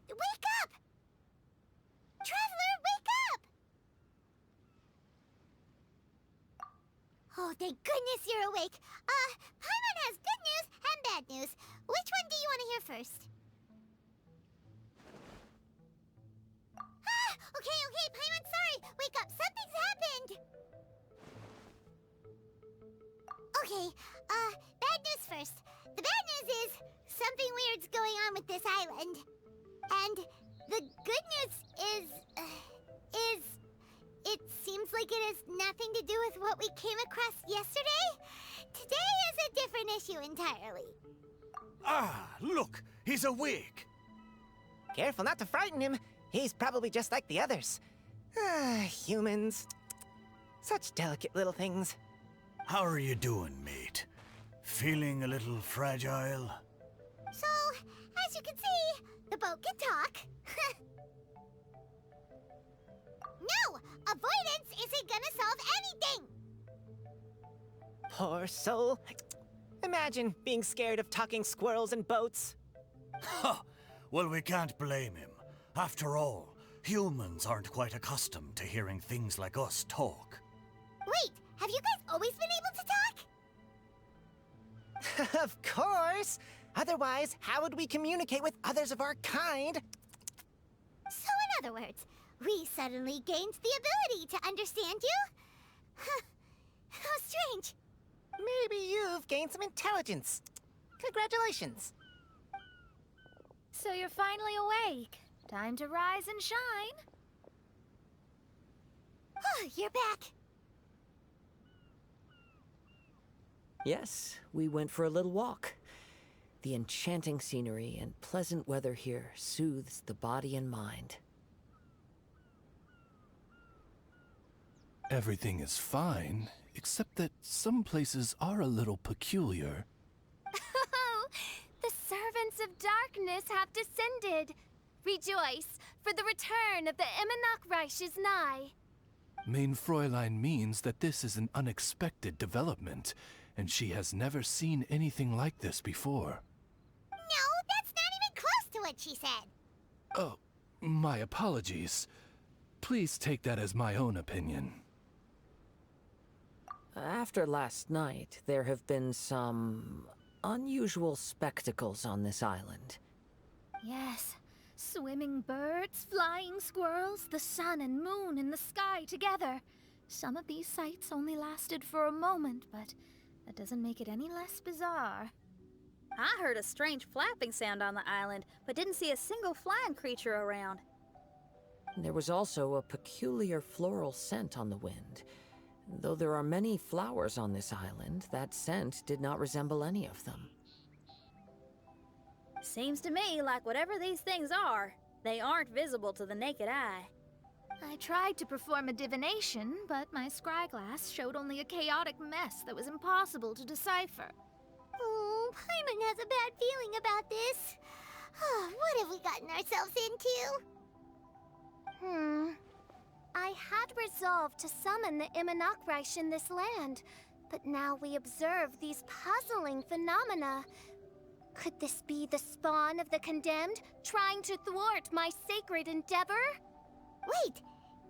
Wake up! Traveler, wake up! Oh, thank goodness you're awake. Paimon has good news and bad news. Which one do you want to hear first? Okay, Paimon, sorry. Wake up, something's happened. Okay, bad news first. The bad news is something weird's going on with this island. And the good news is it seems like it has nothing to do with what we came across yesterday. Today is a different issue entirely. Ah, look, he's awake. Careful not to frighten him. He's probably just like the others. Humans. Such delicate little things. How are you doing, mate? Feeling a little fragile? So, as you can see, the boat can talk. No! Avoidance isn't gonna solve anything! Poor soul. Imagine being scared of talking squirrels and boats. Ha! Well, we can't blame him. After all, humans aren't quite accustomed to hearing things like us talk. Wait, have you guys always been able to talk? Of course! Otherwise, how would we communicate with others of our kind? So in other words, we suddenly gained the ability to understand you? Huh. How strange. Maybe you've gained some intelligence. Congratulations. So you're finally awake. Time to rise and shine. Oh, you're back. Yes, we went for a little walk. The enchanting scenery and pleasant weather here soothes the body and mind. Everything is fine, except that some places are a little peculiar. Oh, the servants of darkness have descended. Rejoice, for the return of the Reich is nigh. Mein Fräulein means that this is an unexpected development, and she has never seen anything like this before. No, that's not even close to what she said. Oh, my apologies. Please take that as my own opinion. After last night, there have been some unusual spectacles on this island. Yes, swimming birds, flying squirrels, the sun and moon in the sky together. Some of these sights only lasted for a moment, but that doesn't make it any less bizarre. I heard a strange flapping sound on the island, but didn't see a single flying creature around. There was also a peculiar floral scent on the wind. Though there are many flowers on this island, that scent did not resemble any of them. Seems to me like whatever these things are, they aren't visible to the naked eye. I tried to perform a divination, but my scryglass showed only a chaotic mess that was impossible to decipher. Oh, Paimon has a bad feeling about this. What have we gotten ourselves into? I had resolved to summon the Reich in this land, but now we observe these puzzling phenomena. Could this be the spawn of the condemned, trying to thwart my sacred endeavor? Wait,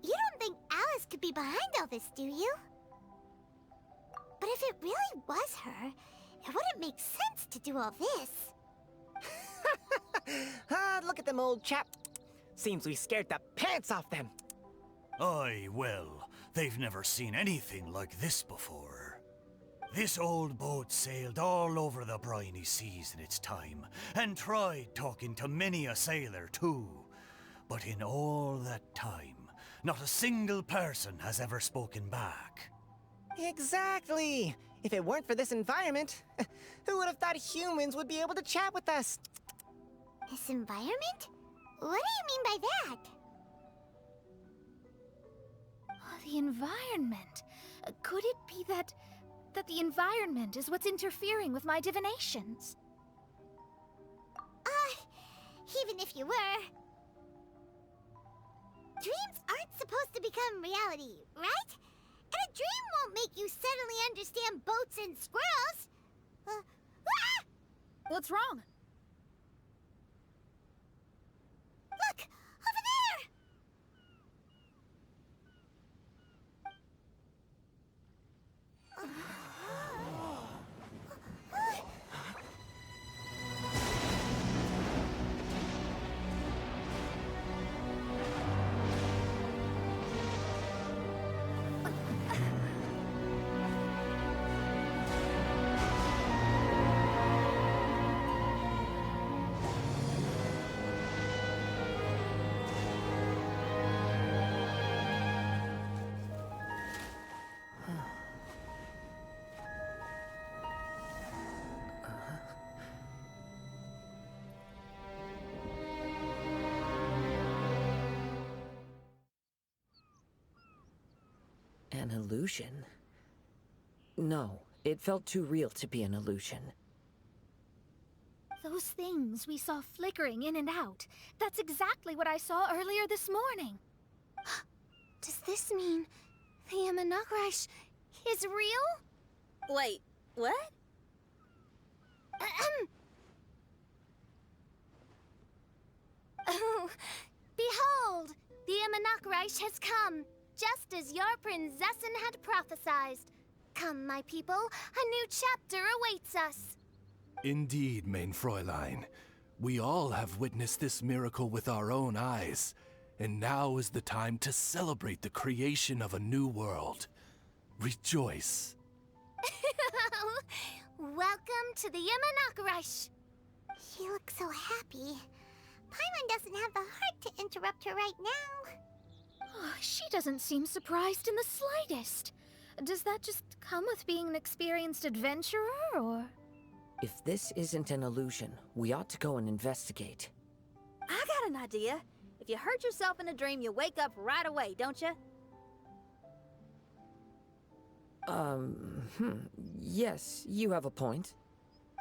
you don't think Alice could be behind all this, do you? But if it really was her, it wouldn't make sense to do all this. Look at them, old chap. Seems we scared the pants off them. Aye, well, they've never seen anything like this before. This old boat sailed all over the briny seas in its time, and tried talking to many a sailor too. But in all that time, not a single person has ever spoken back. Exactly. If it weren't for this environment, who would have thought humans would be able to chat with us? This environment? What do you mean by that? The environment. Could it be that the environment is what's interfering with my divinations? Even if you were... Dreams aren't supposed to become reality, right? And a dream won't make you suddenly understand boats and squirrels. What's wrong? An illusion? No, it felt too real to be an illusion. Those things we saw flickering in and out. That's exactly what I saw earlier this morning. Does this mean the Imanakrish is real? Wait, what? Oh, behold! The Imanakrish has come, just as your Prinzessin had prophesied. Come, my people, a new chapter awaits us. Indeed, mein Fräulein. We all have witnessed this miracle with our own eyes, and now is the time to celebrate the creation of a new world. Rejoice. Welcome to the Imanakrish. She looks so happy. Paimon doesn't have the heart to interrupt her right now. Oh, she doesn't seem surprised in the slightest. Does that just come with being an experienced adventurer, or...? If this isn't an illusion, we ought to go and investigate. I got an idea. If you hurt yourself in a dream, you wake up right away, don't you? Yes, you have a point.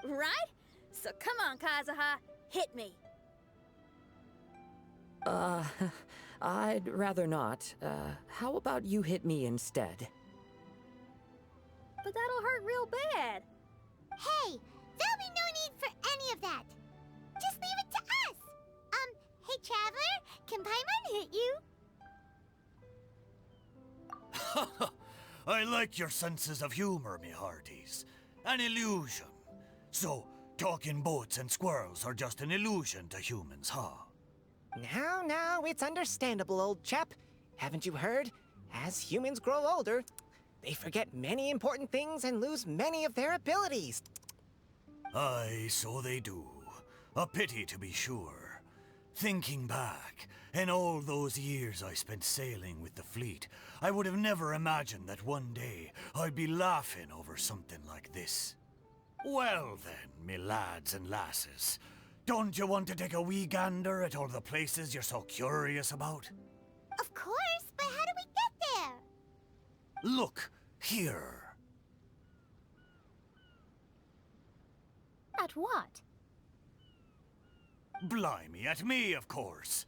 Right? So come on, Kazuha, hit me. I'd rather not. How about you hit me instead? But that'll hurt real bad. Hey, there'll be no need for any of that. Just leave it to us. Hey, Traveler, can Paimon hit you? I like your senses of humor, me hearties. An illusion. So, talking boats and squirrels are just an illusion to humans, huh? Now, it's understandable, old chap. Haven't you heard? As humans grow older, they forget many important things and lose many of their abilities. Aye, so they do. A pity, to be sure. Thinking back, in all those years I spent sailing with the fleet, I would have never imagined that one day I'd be laughing over something like this. Well then, me lads and lasses, don't you want to take a wee gander at all the places you're so curious about? Of course, but how do we get there? Look, here. At what? Blimey, at me, of course.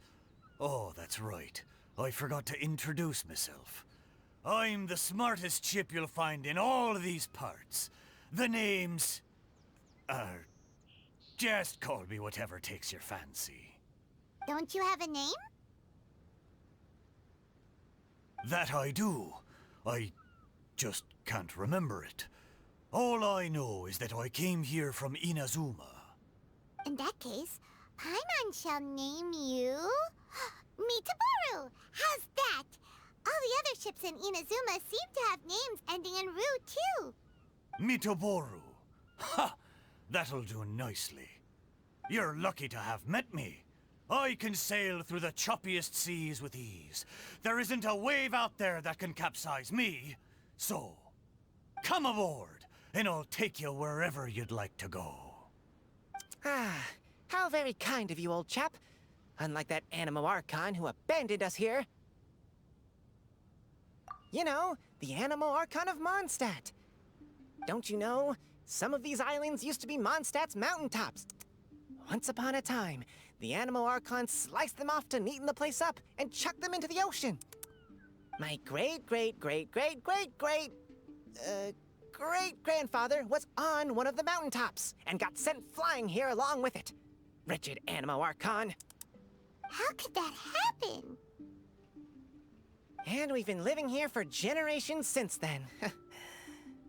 Oh, that's right. I forgot to introduce myself. I'm the smartest chip you'll find in all of these parts. The name's... just call me whatever takes your fancy. Don't you have a name? That I do. I just can't remember it. All I know is that I came here from Inazuma. In that case, Paimon shall name you... Mitaboru! How's that? All the other ships in Inazuma seem to have names ending in Ru, too. Mitoboru. Ha! That'll do nicely. You're lucky to have met me. I can sail through the choppiest seas with ease. There isn't a wave out there that can capsize me. So, come aboard, and I'll take you wherever you'd like to go. Ah, how very kind of you, old chap. Unlike that Animo Archon who abandoned us here. You know, the Animo Archon of Mondstadt. Don't you know, some of these islands used to be Mondstadt's mountaintops. Once upon a time, the Animo Archon sliced them off to neaten the place up and chucked them into the ocean. My great-grandfather was on one of the mountaintops and got sent flying here along with it. Wretched Animo Archon. How could that happen? And we've been living here for generations since then.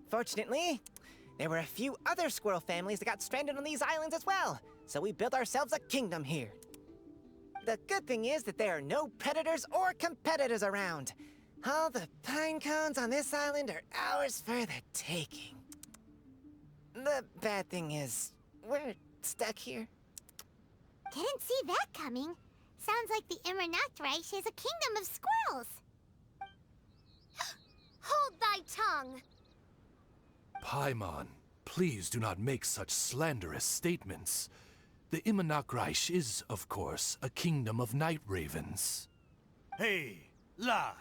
Fortunately, there were a few other squirrel families that got stranded on these islands as well, so we built ourselves a kingdom here. The good thing is that there are no predators or competitors around. All the pine cones on this island are ours for the taking. The bad thing is, we're stuck here. Didn't see that coming. Sounds like the Immernachtreich is a kingdom of squirrels. Hold thy tongue! Paimon, please do not make such slanderous statements. The Imanakreich is, of course, a kingdom of night ravens. Hey, lad.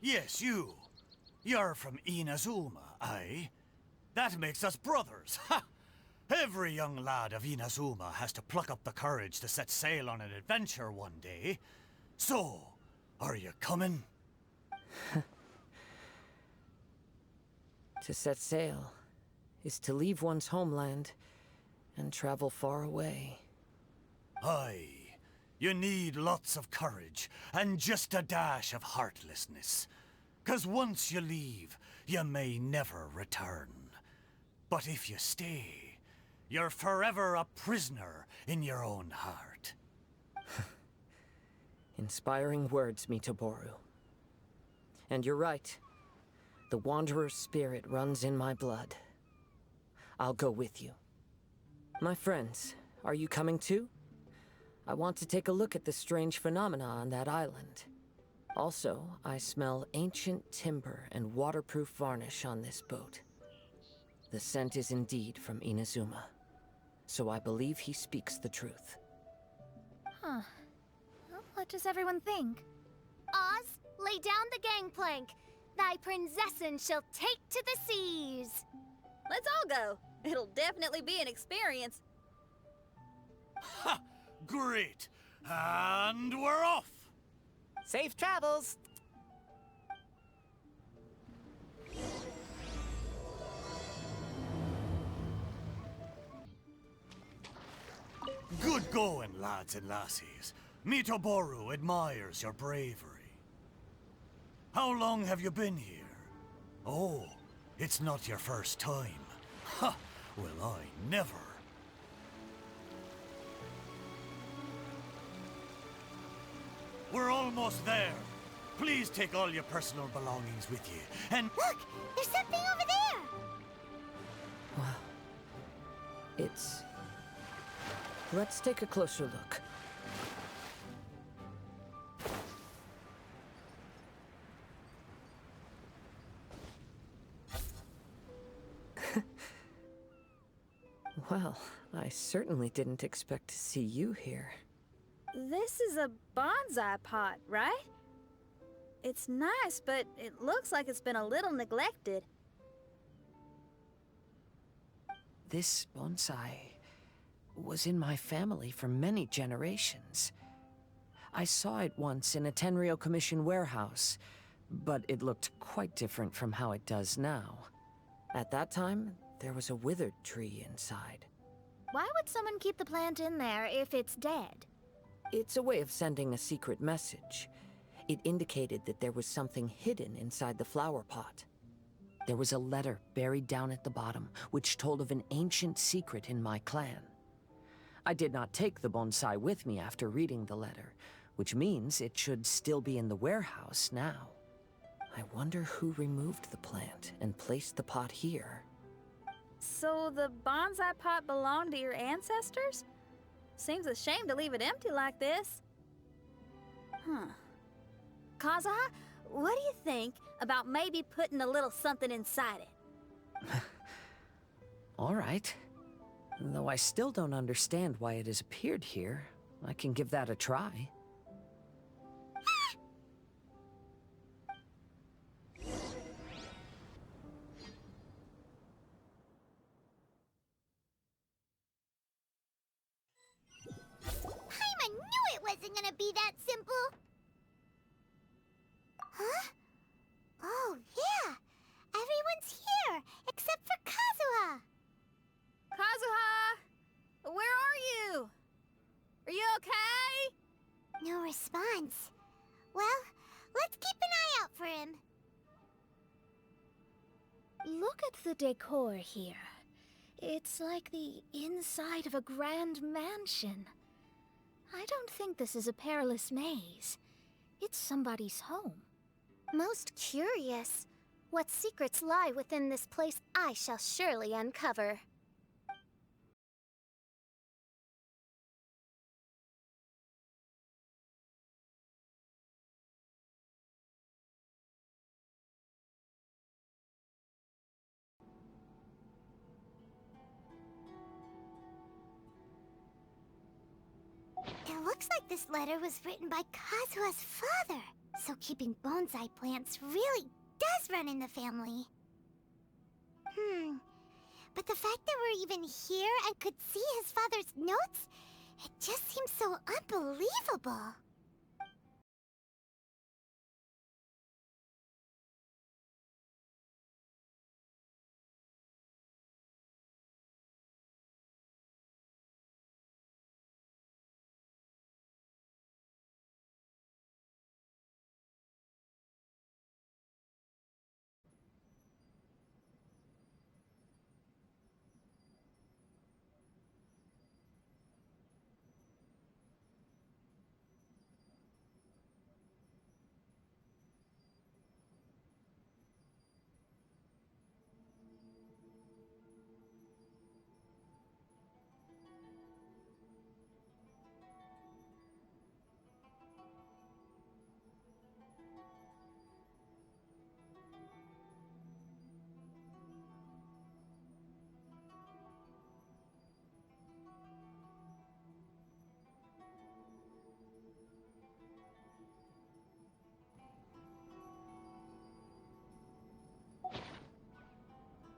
Yes, you. You're from Inazuma, aye? That makes us brothers, ha! Every young lad of Inazuma has to pluck up the courage to set sail on an adventure one day. So, are you coming? To set sail is to leave one's homeland and travel far away. Aye. You need lots of courage and just a dash of heartlessness. 'Cause once you leave, you may never return. But if you stay, you're forever a prisoner in your own heart. Inspiring words, Mitoboru. And you're right. The Wanderer's spirit runs in my blood. I'll go with you. My friends, are you coming too? I want to take a look at the strange phenomena on that island. Also, I smell ancient timber and waterproof varnish on this boat. The scent is indeed from Inazuma, so I believe he speaks the truth. Huh. Well, what does everyone think? Oz, lay down the gangplank. Thy princessin shall take to the seas. Let's all go. It'll definitely be an experience. Ha! Great! And we're off! Safe travels! Good going, lads and lassies. Mitoboru admires your bravery. How long have you been here? Oh, it's not your first time. Ha! Well, I never. We're almost there. Please take all your personal belongings with you, and... Look! There's something over there! Wow. It's... Let's take a closer look. Well, I certainly didn't expect to see you here. This is a bonsai pot, right? It's nice, but it looks like it's been a little neglected. This bonsai was in my family for many generations. I saw it once in a Tenryo Commission warehouse, but it looked quite different from how it does now. At that time, there was a withered tree inside. Why would someone keep the plant in there if it's dead? It's a way of sending a secret message. It indicated that there was something hidden inside the flower pot. There was a letter buried down at the bottom, which told of an ancient secret in my clan. I did not take the bonsai with me after reading the letter, which means it should still be in the warehouse now. I wonder who removed the plant and placed the pot here. So the bonsai pot belonged to your ancestors? Seems a shame to leave it empty like this. Huh. Kazuha, what do you think about maybe putting a little something inside it? All right. Though I still don't understand why it has appeared here, I can give that a try. Paimon knew it wasn't gonna be that simple! Huh? Oh, yeah! Everyone's here, except for Kazuha! Kazuha! Where are you? Are you okay? No response. Well, let's keep an eye out for him. Look at the decor here. It's like the inside of a grand mansion. I don't think this is a perilous maze. It's somebody's home. Most curious. What secrets lie within this place I shall surely uncover. It looks like this letter was written by Kazuha's father. So keeping bonsai plants really does run in the family. But the fact that we're even here and could see his father's notes, it just seems so unbelievable.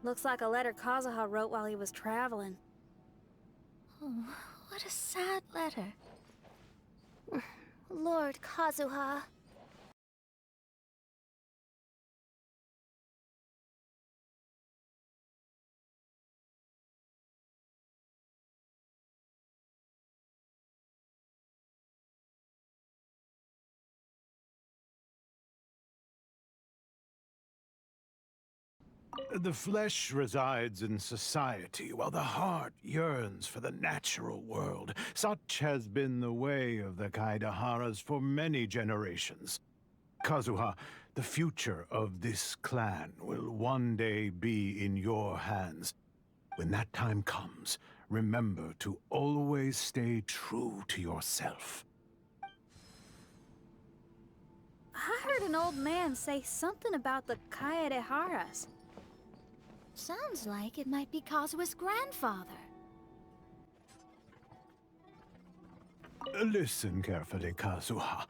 Looks like a letter Kazuha wrote while he was traveling. Oh, what a sad letter. Lord Kazuha. The flesh resides in society, while the heart yearns for the natural world. Such has been the way of the Kaidaharas for many generations. Kazuha, the future of this clan will one day be in your hands. When that time comes, remember to always stay true to yourself. I heard an old man say something about the Kaidaharas. Sounds like it might be Kazuha's grandfather. Listen carefully, Kazuha.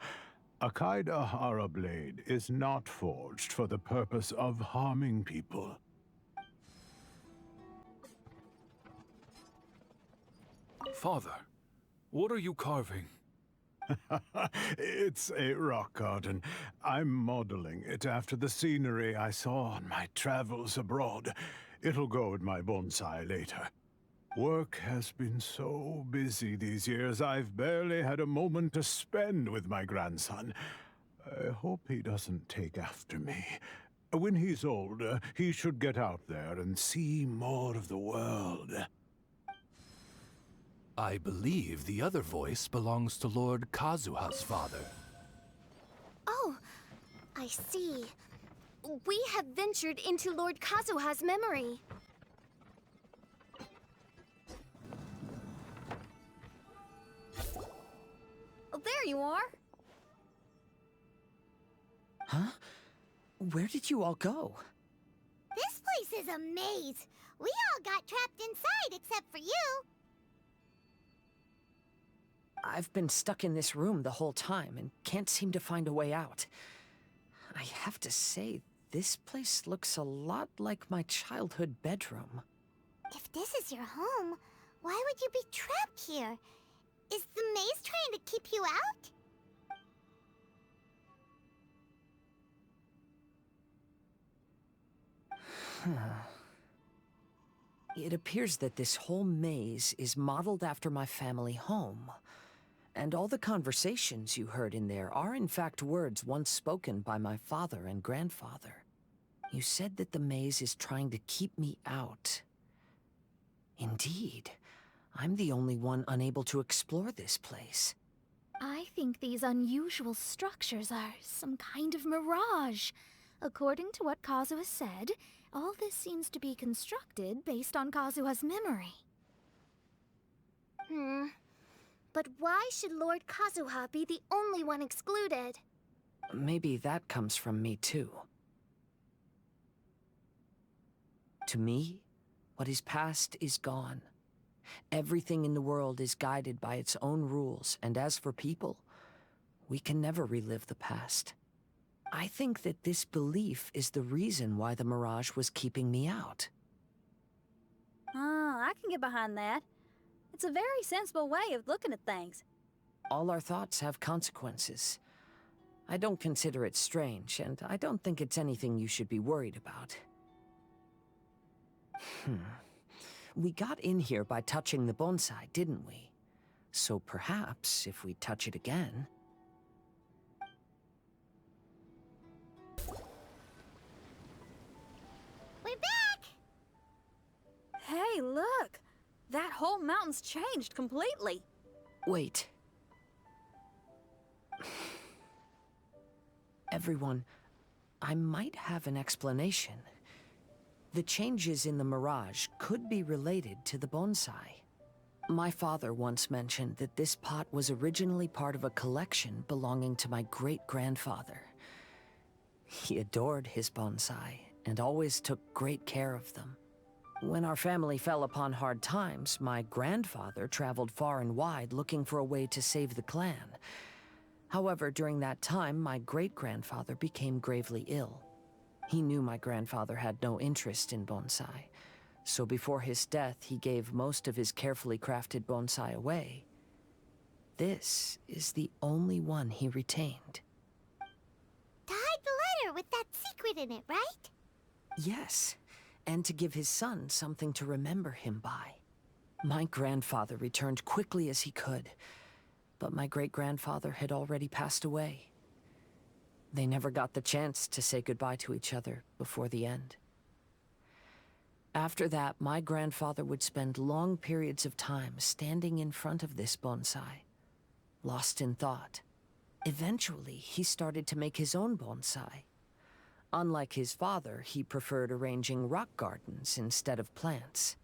A Kaidahara blade is not forged for the purpose of harming people. Father, what are you carving? It's a rock garden. I'm modeling it after the scenery I saw on my travels abroad. It'll go in my bonsai later. Work has been so busy these years, I've barely had a moment to spend with my grandson. I hope he doesn't take after me. When he's older, he should get out there and see more of the world. I believe the other voice belongs to Lord Kazuha's father. Oh, I see. We have ventured into Lord Kazuha's memory. Oh, there you are. Huh? Where did you all go? This place is a maze. We all got trapped inside except for you. I've been stuck in this room the whole time and can't seem to find a way out. I have to say, this place looks a lot like my childhood bedroom. If this is your home, why would you be trapped here? Is the maze trying to keep you out? It appears that this whole maze is modeled after my family home. And all the conversations you heard in there are in fact words once spoken by my father and grandfather. You said that the maze is trying to keep me out. Indeed, I'm the only one unable to explore this place. I think these unusual structures are some kind of mirage. According to what Kazuha said, all this seems to be constructed based on Kazuha's memory. But why should Lord Kazuha be the only one excluded? Maybe that comes from me too. To me, what is past is gone. Everything in the world is guided by its own rules, and as for people, we can never relive the past. I think that this belief is the reason why the Mirage was keeping me out. Oh, I can get behind that. It's a very sensible way of looking at things. All our thoughts have consequences. I don't consider it strange, and I don't think it's anything you should be worried about. We got in here by touching the bonsai, didn't we? So perhaps, if we touch it again... We're back! Hey, look! That whole mountain's changed completely. Wait. Everyone, I might have an explanation. The changes in the Mirage could be related to the bonsai. My father once mentioned that this pot was originally part of a collection belonging to my great-grandfather. He adored his bonsai and always took great care of them. When our family fell upon hard times, my grandfather traveled far and wide looking for a way to save the clan. However, during that time, my great-grandfather became gravely ill. He knew my grandfather had no interest in bonsai, so before his death, he gave most of his carefully crafted bonsai away. This is the only one he retained. To hide the letter with that secret in it, right? Yes, and to give his son something to remember him by. My grandfather returned quickly as he could, but my great-grandfather had already passed away. They never got the chance to say goodbye to each other before the end. After that, my grandfather would spend long periods of time standing in front of this bonsai, lost in thought. Eventually, he started to make his own bonsai. Unlike his father, he preferred arranging rock gardens instead of plants.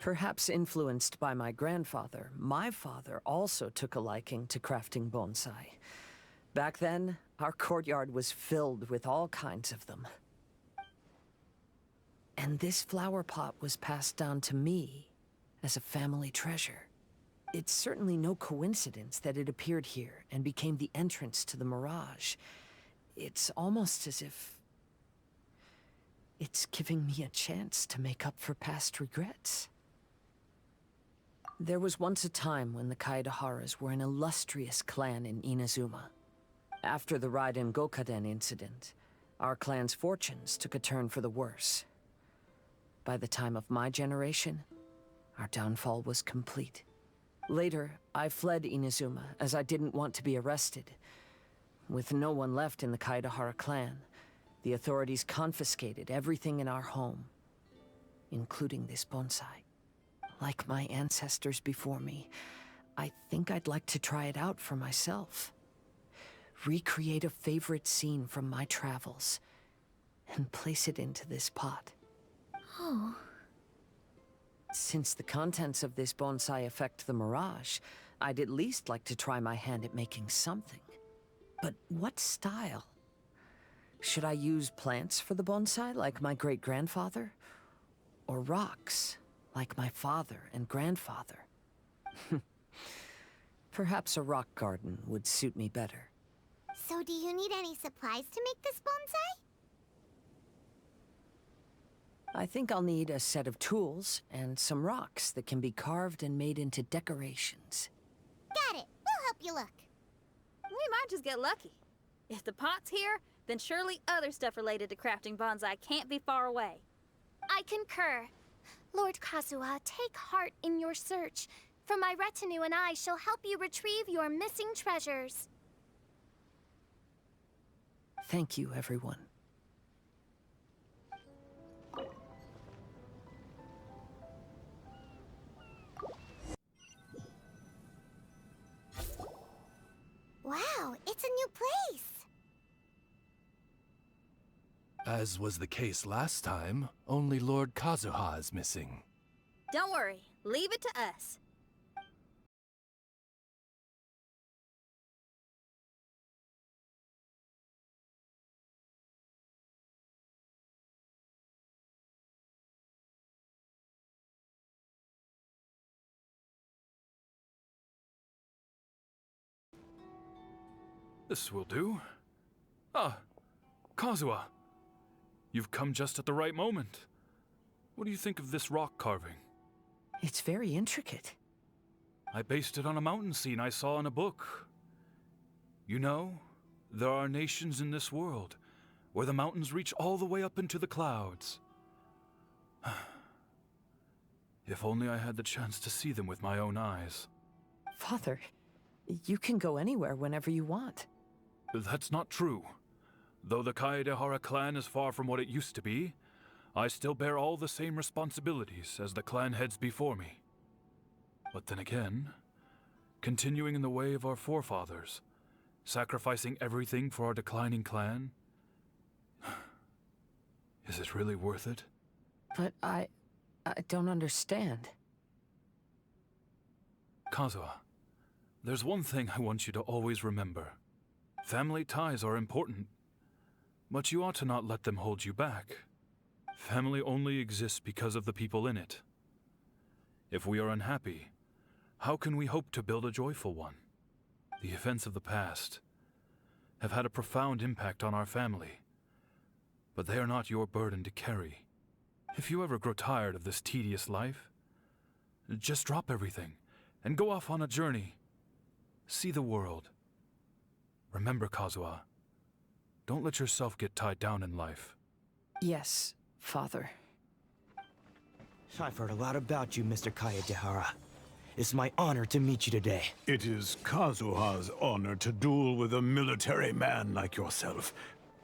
Perhaps influenced by my grandfather, my father also took a liking to crafting bonsai. Back then, our courtyard was filled with all kinds of them. And this flower pot was passed down to me as a family treasure. It's certainly no coincidence that it appeared here and became the entrance to the Mirage. It's almost as if it's giving me a chance to make up for past regrets. There was once a time when the Kaidaharas were an illustrious clan in Inazuma. After the Raiden Gokaden incident, our clan's fortunes took a turn for the worse. By the time of my generation, our downfall was complete. Later, I fled Inazuma as I didn't want to be arrested. With no one left in the Kaidahara clan, the authorities confiscated everything in our home, including this bonsai. Like my ancestors before me, I think I'd like to try it out for myself. Recreate a favorite scene from my travels, and place it into this pot. Oh. Since the contents of this bonsai affect the Mirage, I'd at least like to try my hand at making something. But what style? Should I use plants for the bonsai, like my great-grandfather? Or rocks, like my father and grandfather? Perhaps a rock garden would suit me better. So do you need any supplies to make this bonsai? I think I'll need a set of tools and some rocks that can be carved and made into decorations. Got it. We'll help you look. We might just get lucky. If the pot's here, then surely other stuff related to crafting bonsai can't be far away. I concur. Lord Kazuha, take heart in your search, for my retinue and I shall help you retrieve your missing treasures. Thank you, everyone. Wow, it's a new place. As was the case last time, only Lord Kazuha is missing. Don't worry, leave it to us. This will do. Ah, Kazuha, you've come just at the right moment. What do you think of this rock carving? It's very intricate. I based it on a mountain scene I saw in a book. You know, there are nations in this world where the mountains reach all the way up into the clouds. If only I had the chance to see them with my own eyes. Father, you can go anywhere whenever you want. That's not true. Though the Kaedehara clan is far from what it used to be, I still bear all the same responsibilities as the clan heads before me. But then again, continuing in the way of our forefathers, sacrificing everything for our declining clan, is it really worth it? But I don't understand. Kazuha, there's one thing I want you to always remember. Family ties are important, but you ought to not let them hold you back. Family only exists because of the people in it. If we are unhappy, how can we hope to build a joyful one? The events of the past have had a profound impact on our family, but they are not your burden to carry. If you ever grow tired of this tedious life, just drop everything and go off on a journey. See the world. Remember, Kazuha, don't let yourself get tied down in life. Yes, Father. I've heard a lot about you, Mr. Kaedehara. It's my honor to meet you today. It is Kazuha's honor to duel with a military man like yourself.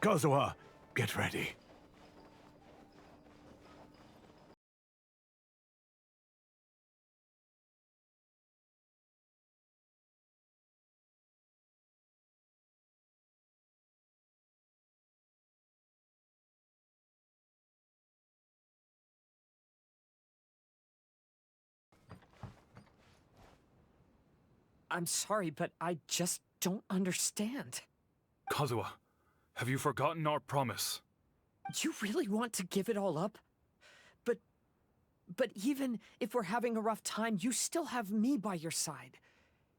Kazuha, get ready. I'm sorry, but I just don't understand. Kazuha, have you forgotten our promise? You really want to give it all up? But even if we're having a rough time, you still have me by your side.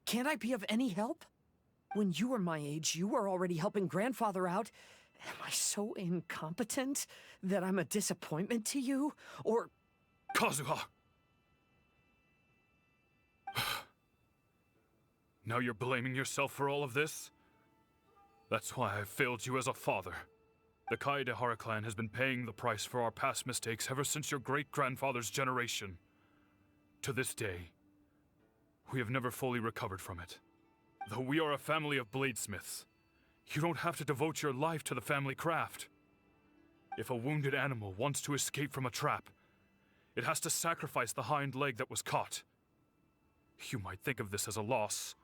Can't I be of any help? When you were my age, you were already helping Grandfather out. Am I so incompetent that I'm a disappointment to you? Or... Kazuha! Now you're blaming yourself for all of this? That's why I failed you as a father. The Kaedehara clan has been paying the price for our past mistakes ever since your great-grandfather's generation. To this day, we have never fully recovered from it. Though we are a family of bladesmiths, you don't have to devote your life to the family craft. If a wounded animal wants to escape from a trap, it has to sacrifice the hind leg that was caught. You might think of this as a loss,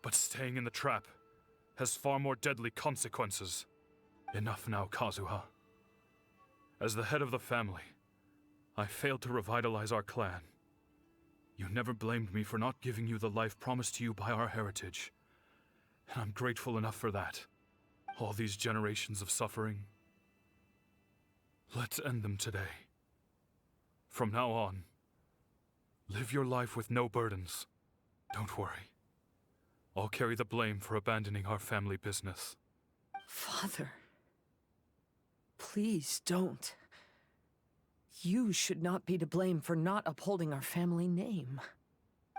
but staying in the trap has far more deadly consequences. Enough now, Kazuha. As the head of the family, I failed to revitalize our clan. You never blamed me for not giving you the life promised to you by our heritage, and I'm grateful enough for that. All these generations of suffering, let's end them today. From now on, live your life with no burdens. Don't worry. I'll carry the blame for abandoning our family business. Father... Please don't. You should not be to blame for not upholding our family name.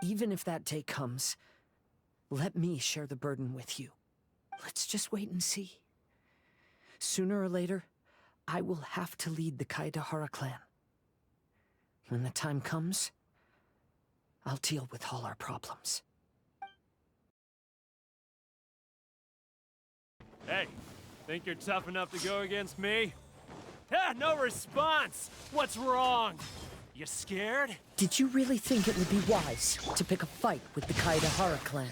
Even if that day comes, let me share the burden with you. Let's just wait and see. Sooner or later, I will have to lead the Kaedehara clan. When the time comes, I'll deal with all our problems. Hey, think you're tough enough to go against me? Ah, no response! What's wrong? You scared? Did you really think it would be wise to pick a fight with the Kaedehara clan?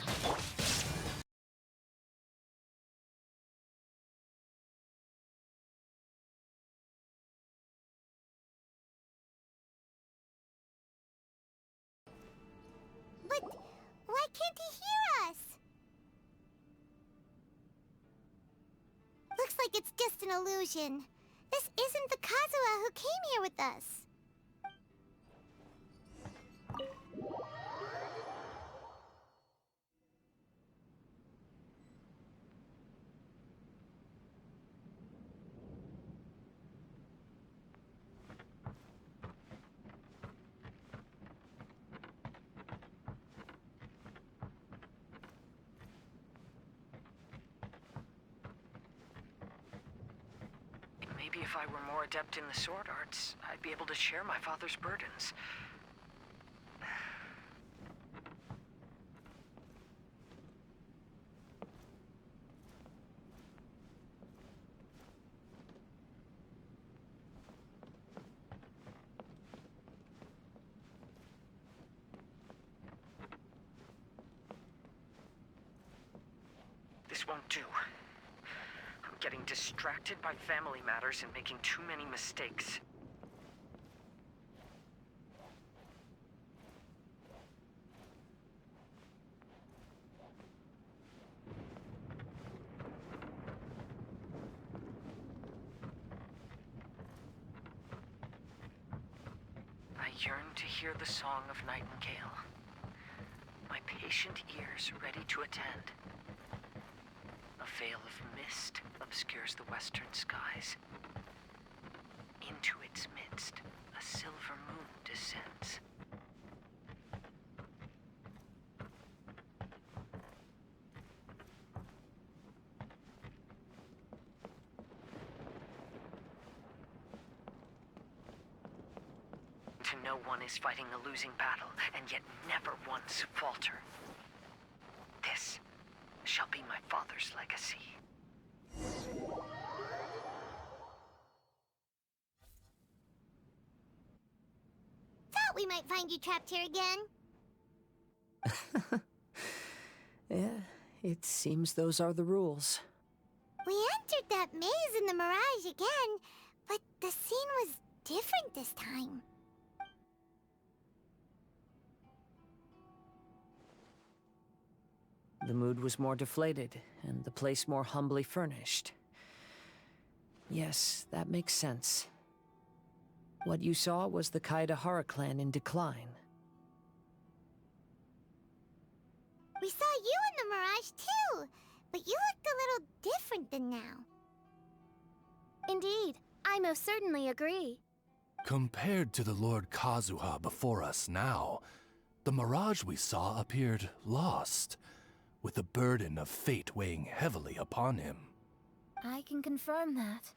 But why can't he hear us? Looks like it's just an illusion. This isn't the Kazuha who came here with us. Maybe if I were more adept in the sword arts, I'd be able to share my father's burdens. This won't do. I'm getting distracted by family matters and making too many mistakes. I yearn to hear the song of Nightingale. My patient ears ready to attend. A veil of mist obscures the western skies. Into its midst, a silver moon descends. To know one is fighting a losing battle, and yet never once falter. This shall be my father's legacy. Thought we might find you trapped here again. Yeah, it seems those are the rules. We entered that maze in the Mirage again, but the scene was different this time. The mood was more deflated, and the place more humbly furnished. Yes, that makes sense. What you saw was the Kaedehara clan in decline. We saw you in the Mirage too, but you looked a little different than now. Indeed, I most certainly agree. Compared to the Lord Kazuha before us now, the mirage we saw appeared lost, with the burden of fate weighing heavily upon him. I can confirm that.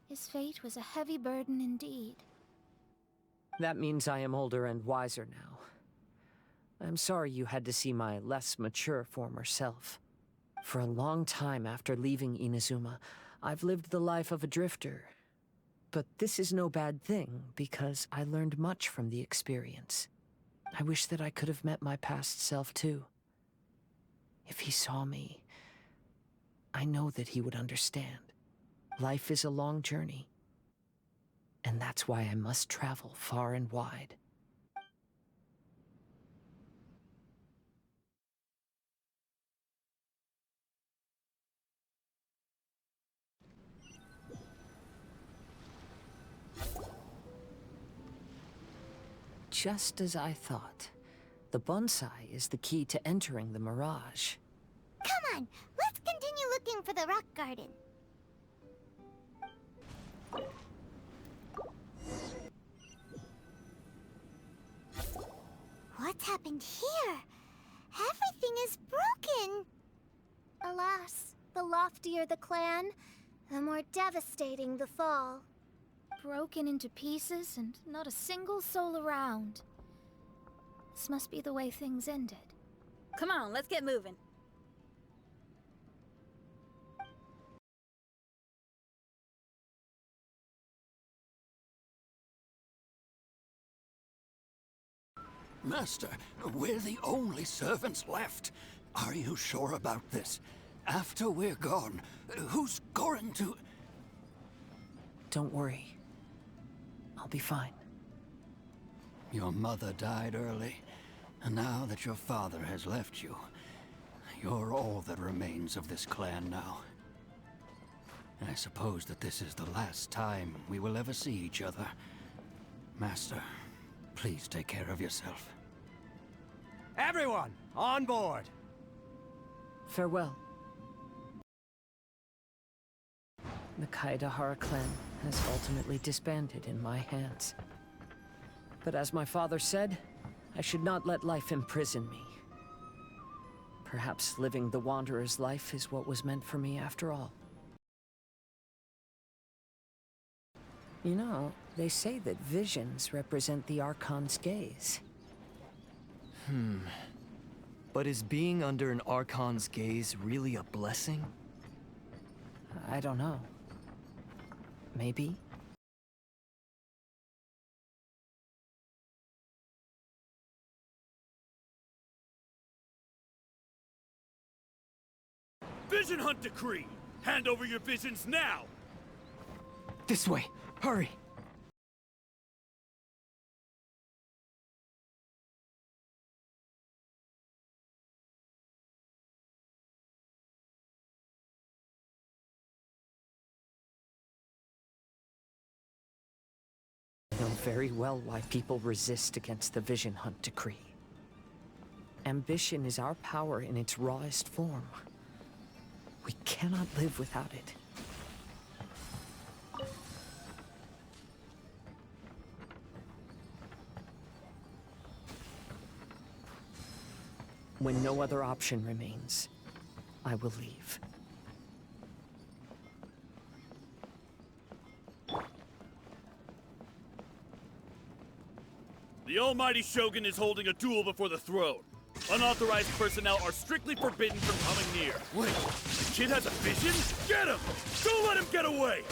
His fate was a heavy burden indeed. That means I am older and wiser now. I'm sorry you had to see my less mature former self. For a long time after leaving Inazuma, I've lived the life of a drifter. But this is no bad thing, because I learned much from the experience. I wish that I could have met my past self too. If he saw me, I know that he would understand. Life is a long journey. And that's why I must travel far and wide. Just as I thought. The bonsai is the key to entering the Mirage. Come on, let's continue looking for the rock garden. What's happened here? Everything is broken. Alas, the loftier the clan, the more devastating the fall. Broken into pieces and not a single soul around. This must be the way things ended. Come on, let's get moving. Master, we're the only servants left. Are you sure about this? After we're gone, who's going to... Don't worry. I'll be fine. Your mother died early, and now that your father has left you, you're all that remains of this clan now. I suppose that this is the last time we will ever see each other. Master, please take care of yourself. Everyone, on board! Farewell. The Kaedehara clan has ultimately disbanded in my hands. But as my father said, I should not let life imprison me. Perhaps living the Wanderer's life is what was meant for me after all. You know, they say that visions represent the Archon's gaze. But is being under an Archon's gaze really a blessing? I don't know. Maybe? Vision Hunt Decree! Hand over your visions now! This way! Hurry! I know very well why people resist against the Vision Hunt Decree. Ambition is our power in its rawest form. We cannot live without it. When no other option remains, I will leave. The Almighty Shogun is holding a duel before the throne. Unauthorized personnel are strictly forbidden from coming near. Wait, the kid has a vision? Get him! Don't let him get away!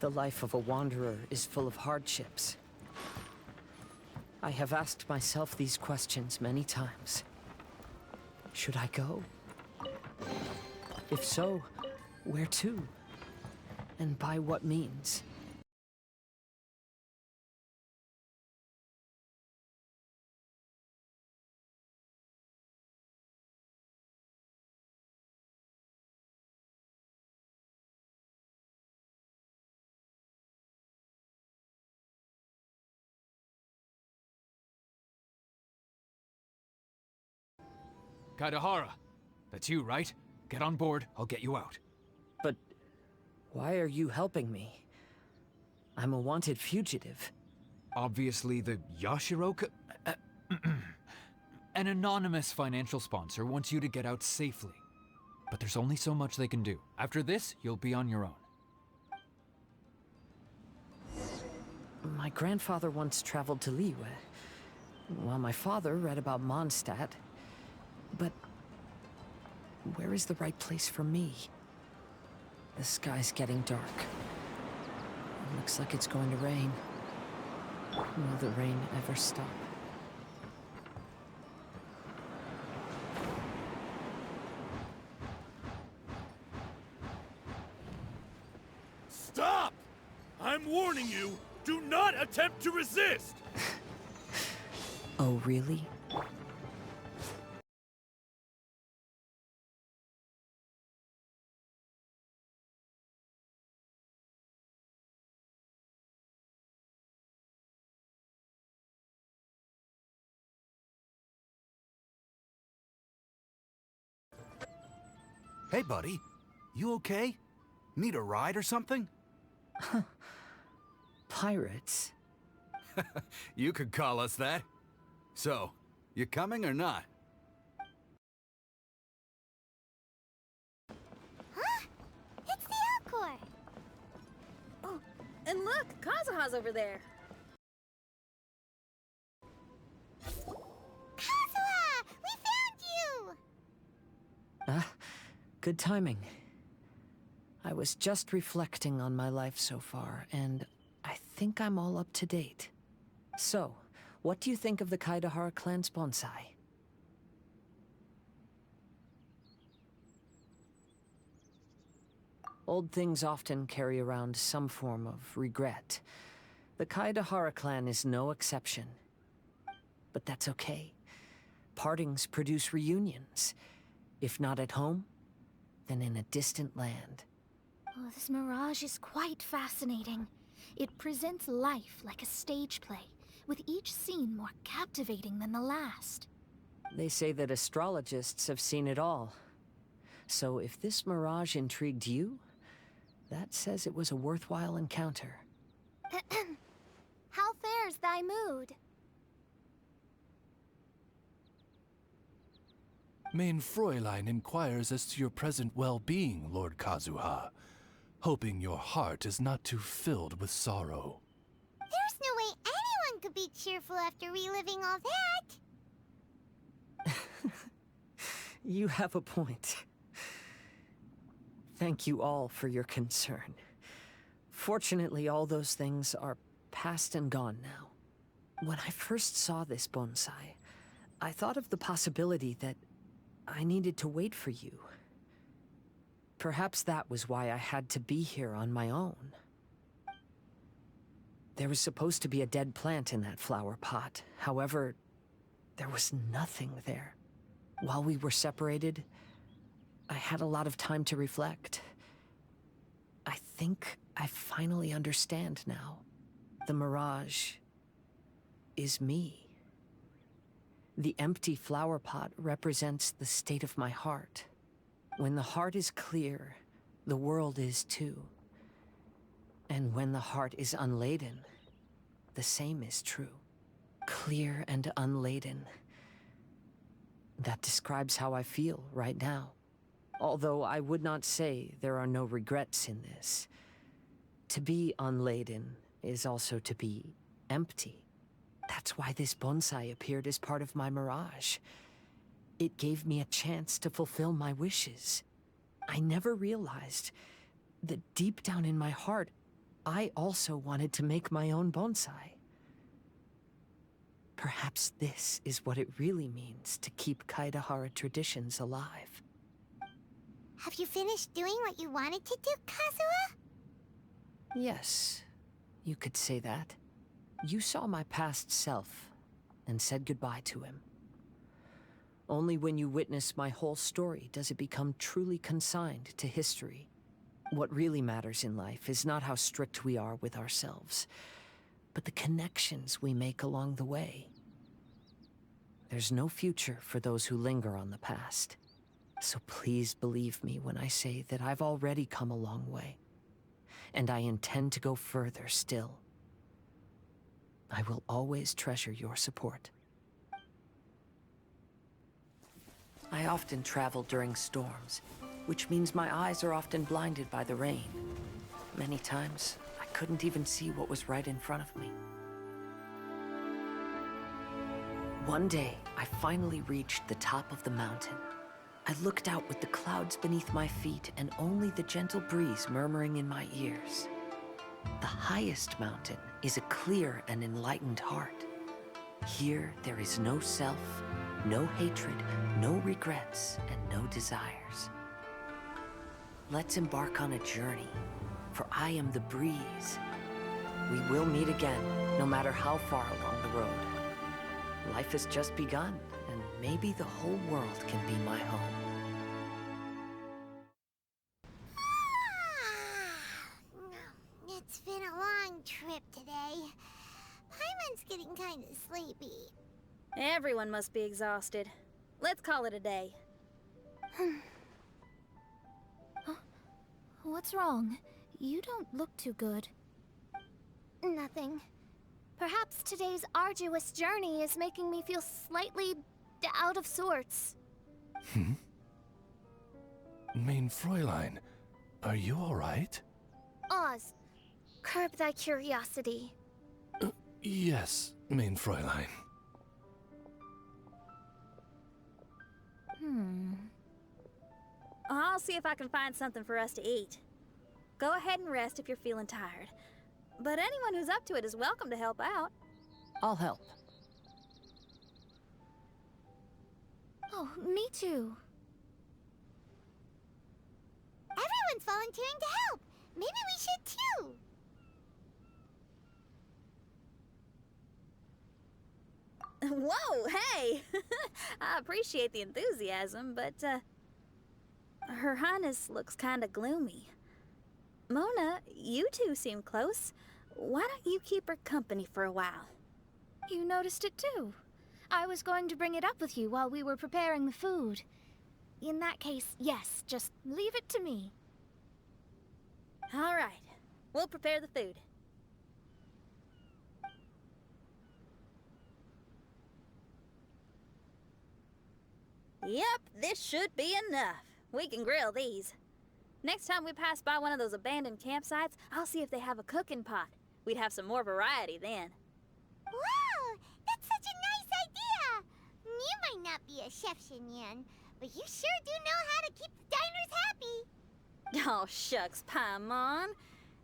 The life of a wanderer is full of hardships. I have asked myself these questions many times. Should I go? If so, where to? And by what means? Kaidahara, that's you, right? Get on board, I'll get you out. But why are you helping me? I'm a wanted fugitive. Obviously the Yashiroka... An anonymous financial sponsor wants you to get out safely. But there's only so much they can do. After this, you'll be on your own. My grandfather once traveled to Liyue, while my father read about Mondstadt. But where is the right place for me? The sky's getting dark. It looks like it's going to rain. Will the rain ever stop? Stop! I'm warning you, do not attempt to resist! Oh, really? Hey, buddy. You okay? Need a ride or something? Pirates? You could call us that. So, you coming or not? Huh? It's the Alcor! Oh, and look, Kazuha's over there. Kazuha! We found you! Good timing. I was just reflecting on my life so far, and I think I'm all up to date. So, what do you think of the Kaidahara clan's bonsai? Old things often carry around some form of regret. The Kaidahara clan is no exception. But that's okay. Partings produce reunions. If not at home, then in a distant land. Oh, this mirage is quite fascinating. It presents life like a stage play, with each scene more captivating than the last. They say that astrologists have seen it all. So if this mirage intrigued you, that says it was a worthwhile encounter. How fares thy mood? Main Fräulein inquires as to your present well-being, Lord Kazuha, hoping your heart is not too filled with sorrow. There's no way anyone could be cheerful after reliving all that. You have a point. Thank you all for your concern. Fortunately, all those things are past and gone now. When I first saw this bonsai, I thought of the possibility that I needed to wait for you. Perhaps that was why I had to be here on my own. There was supposed to be a dead plant in that flower pot. However, there was nothing there. While we were separated, I had a lot of time to reflect. I think I finally understand now. The mirage is me. The empty flower pot represents the state of my heart. When the heart is clear, the world is too. And when the heart is unladen, the same is true. Clear and unladen. That describes how I feel right now. Although I would not say there are no regrets in this. To be unladen is also to be empty. That's why this bonsai appeared as part of my mirage. It gave me a chance to fulfill my wishes. I never realized that deep down in my heart, I also wanted to make my own bonsai. Perhaps this is what it really means to keep Kaedehara traditions alive. Have you finished doing what you wanted to do, Kazuha? Yes, you could say that. You saw my past self and said goodbye to him. Only when you witness my whole story does it become truly consigned to history. What really matters in life is not how strict we are with ourselves, but the connections we make along the way. There's no future for those who linger on the past. So please believe me when I say that I've already come a long way. And I intend to go further still. I will always treasure your support. I often travel during storms, which means my eyes are often blinded by the rain. Many times, I couldn't even see what was right in front of me. One day, I finally reached the top of the mountain. I looked out with the clouds beneath my feet and only the gentle breeze murmuring in my ears. The highest mountain is a clear and enlightened heart. Here, there is no self, no hatred, no regrets, and no desires. Let's embark on a journey, for I am the breeze. We will meet again, no matter how far along the road. Life has just begun, and maybe the whole world can be my home. It's been a long trip today. Paimon's getting kind of sleepy. Everyone must be exhausted. Let's call it a day. What's wrong? You don't look too good. Nothing. Perhaps today's arduous journey is making me feel slightly out of sorts. Main Fräulein, are you all right? Oz, curb thy curiosity. Yes, Main Fräulein. I'll see if I can find something for us to eat. Go ahead and rest if you're feeling tired. But anyone who's up to it is welcome to help out. I'll help. Oh, me too. Everyone's volunteering to help. Maybe we should too. Whoa, hey! I appreciate the enthusiasm, but, Her Highness looks kinda gloomy. Mona, you two seem close. Why don't you keep her company for a while? You noticed it too. I was going to bring it up with you while we were preparing the food. In that case, yes, just leave it to me. All right. We'll prepare the food. Yep, this should be enough. We can grill these. Next time we pass by one of those abandoned campsites, I'll see if they have a cooking pot. We'd have some more variety then. Wow! That's such a nice idea! You might not be a chef, Xinyan, but you sure do know how to keep the diners happy. Oh, shucks, Paimon.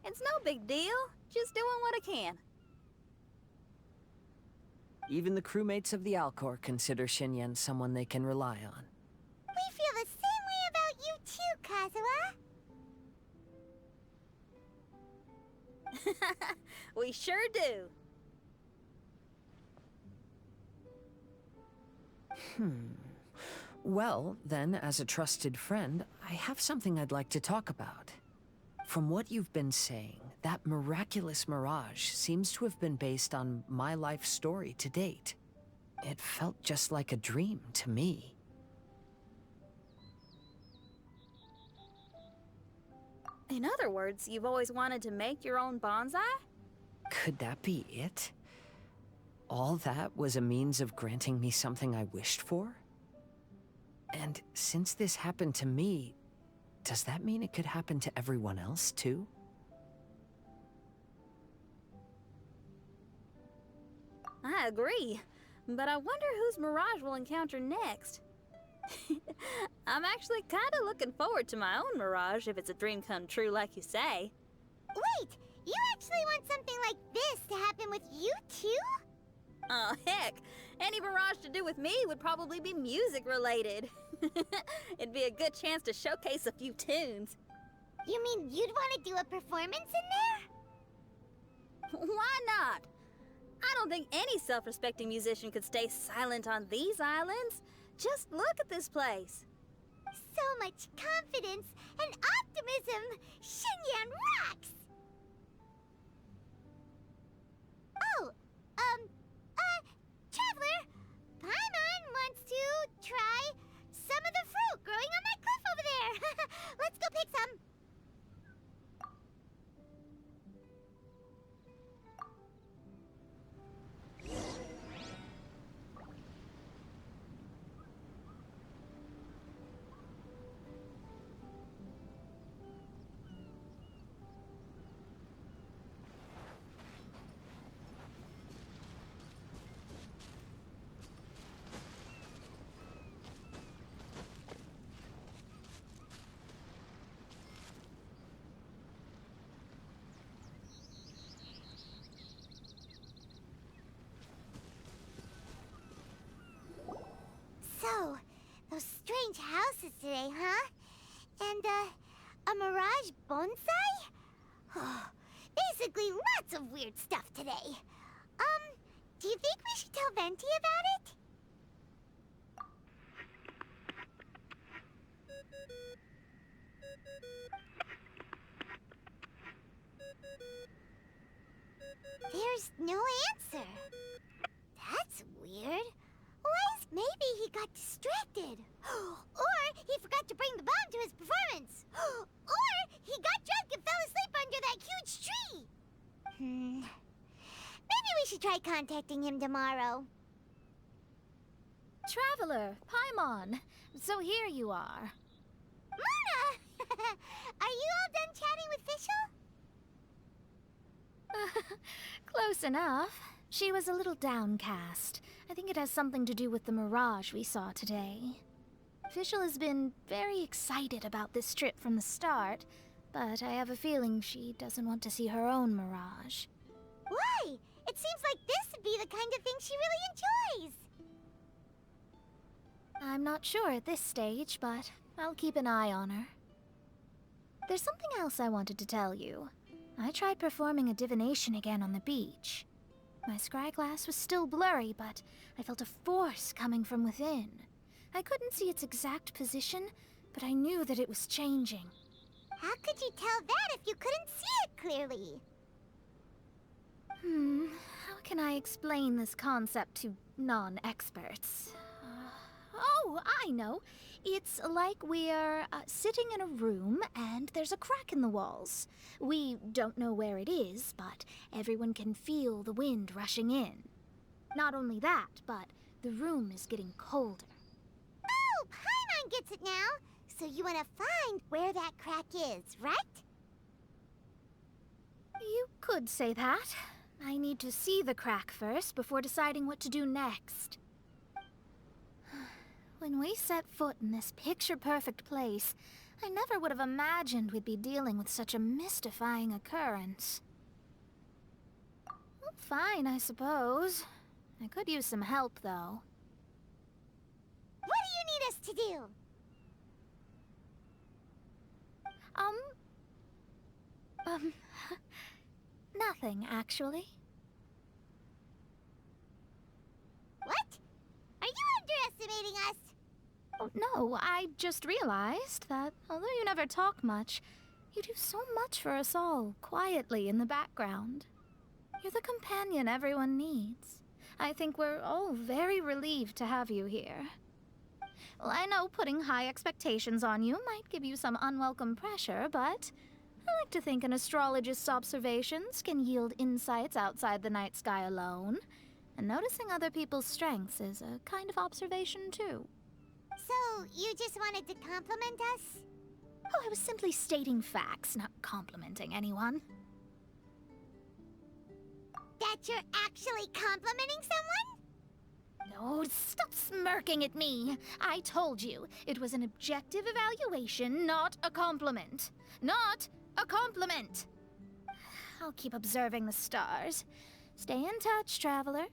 It's no big deal. Just doing what I can. Even the crewmates of the Alcor consider Xinyan someone they can rely on. We feel the same way about you too, Kazuha. We sure do. Well, then, as a trusted friend, I have something I'd like to talk about. From what you've been saying, that miraculous mirage seems to have been based on my life story to date. It felt just like a dream to me. In other words, you've always wanted to make your own bonsai? Could that be it? All that was a means of granting me something I wished for? And since this happened to me, does that mean it could happen to everyone else, too? I agree, but I wonder whose mirage we'll encounter next. I'm actually kind of looking forward to my own mirage if it's a dream come true like you say. Wait, you actually want something like this to happen with you too? Oh, heck. Any mirage to do with me would probably be music-related. It'd be a good chance to showcase a few tunes. You mean you'd want to do a performance in there? Why not? I don't think any self-respecting musician could stay silent on these islands. Just look at this place. So much confidence and optimism! Xinyan rocks! Oh, Traveler, Paimon wants to try some of the fruit growing on that cliff over there. Let's go pick some. So, those strange houses today, huh? And, a mirage bonsai? Oh, basically lots of weird stuff today. Do you think we should tell Venti about it? There's no answer. That's weird. Maybe he got distracted. Or he forgot to bring the bomb to his performance. Or he got drunk and fell asleep under that huge tree. Maybe we should try contacting him tomorrow. Traveler, Paimon. So here you are. Mona! Are you all done chatting with Fischl? Close enough. She was a little downcast. I think it has something to do with the mirage we saw today. Fischl has been very excited about this trip from the start, but I have a feeling she doesn't want to see her own mirage. Why? It seems like this would be the kind of thing she really enjoys. I'm not sure at this stage, but I'll keep an eye on her. There's something else I wanted to tell you. I tried performing a divination again on the beach. My scryglass was still blurry, but I felt a force coming from within. I couldn't see its exact position, but I knew that it was changing. How could you tell that if you couldn't see it clearly? How can I explain this concept to non-experts? Oh, I know. It's like we're sitting in a room and there's a crack in the walls. We don't know where it is, but everyone can feel the wind rushing in. Not only that, but the room is getting colder. Oh, Paimon gets it now. So you want to find where that crack is, right? You could say that. I need to see the crack first before deciding what to do next. When we set foot in this picture-perfect place, I never would have imagined we'd be dealing with such a mystifying occurrence. Well, fine, I suppose. I could use some help, though. What do you need us to do? Nothing, actually. What? Are you underestimating us? Oh, no, I just realized that although you never talk much, you do so much for us all, quietly in the background. You're the companion everyone needs. I think we're all very relieved to have you here. Well, I know putting high expectations on you might give you some unwelcome pressure, but I like to think an astrologist's observations can yield insights outside the night sky alone. And noticing other people's strengths is a kind of observation, too. So, you just wanted to compliment us? Oh, I was simply stating facts, not complimenting anyone. That you're actually complimenting someone? No, stop smirking at me. I told you, it was an objective evaluation, not a compliment. Not a compliment! I'll keep observing the stars. Stay in touch, traveler.